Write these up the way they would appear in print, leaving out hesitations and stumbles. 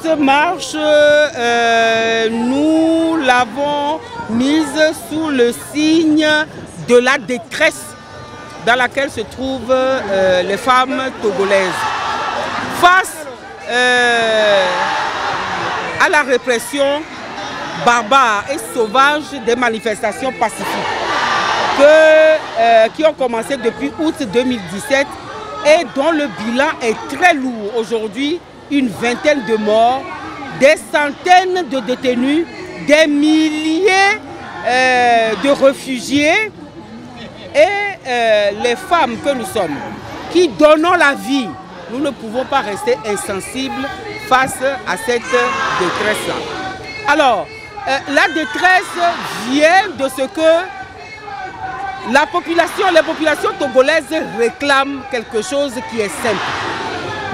Cette marche, nous l'avons mise sous le signe de la détresse dans laquelle se trouvent les femmes togolaises. Face à la répression barbare et sauvage des manifestations pacifiques qui ont commencé depuis août 2017 et dont le bilan est très lourd aujourd'hui, une vingtaine de morts, des centaines de détenus, des milliers de réfugiés et les femmes que nous sommes, qui donnons la vie. Nous ne pouvons pas rester insensibles face à cette détresse-là. Alors, la détresse vient de ce que les populations togolaises réclament quelque chose qui est simple.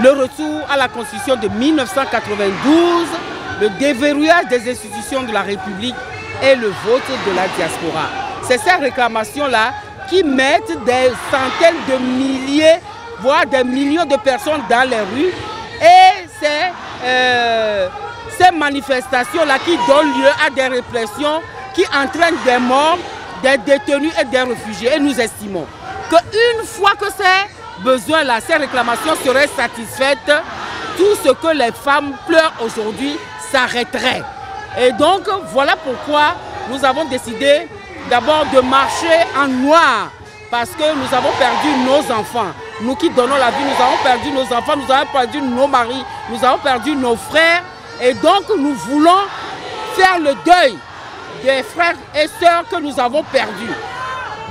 Le retour à la Constitution de 1992, le déverrouillage des institutions de la République et le vote de la diaspora. C'est ces réclamations-là qui mettent des centaines de milliers, voire des millions de personnes dans les rues. Et c'est ces manifestations-là qui donnent lieu à des répressions, qui entraînent des morts, des détenus et des réfugiés. Et nous estimons qu'une fois que ces besoins-là, ces réclamations seraient satisfaites, tout ce que les femmes pleurent aujourd'hui s'arrêterait. Et donc, voilà pourquoi nous avons décidé d'abord de marcher en noir, parce que nous avons perdu nos enfants. Nous qui donnons la vie, nous avons perdu nos enfants, nous avons perdu nos maris, nous avons perdu nos frères. Et donc, nous voulons faire le deuil des frères et sœurs que nous avons perdus.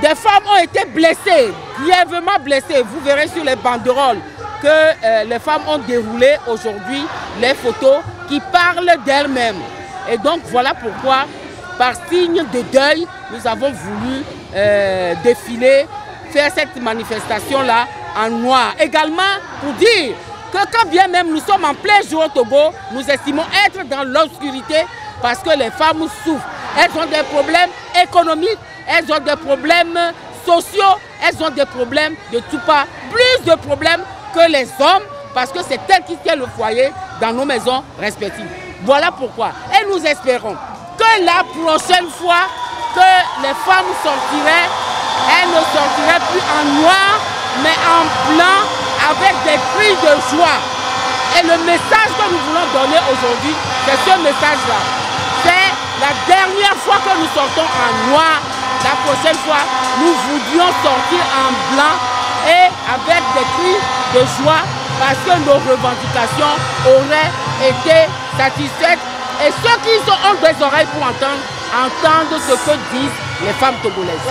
Des femmes ont été blessées, grièvement blessées. Vous verrez sur les banderoles que les femmes ont déroulé aujourd'hui les photos qui parlent d'elles-mêmes. Et donc, voilà pourquoi, par signe de deuil, nous avons voulu défiler, faire cette manifestation-là en noir. Également, pour dire que quand bien même nous sommes en plein jour au Togo, nous estimons être dans l'obscurité parce que les femmes souffrent. Elles ont des problèmes économiques, elles ont des problèmes sociaux, elles ont des problèmes de tout part. Plus de problèmes que les hommes parce que c'est elles qui tiennent le foyer dans nos maisons respectives. Voilà pourquoi. Et nous espérons que la prochaine fois que les femmes sortiraient, elles ne sortiraient plus en noir, mais en blanc, avec des cris de joie. Et le message que nous voulons donner aujourd'hui, c'est ce message-là. C'est la dernière fois que nous sortons en noir. La prochaine fois, nous voudrions sortir en blanc et avec des cris de joie parce que nos revendications auraient été satisfaites. Et ceux qui ont des oreilles pour entendre ce que disent les femmes togolaises.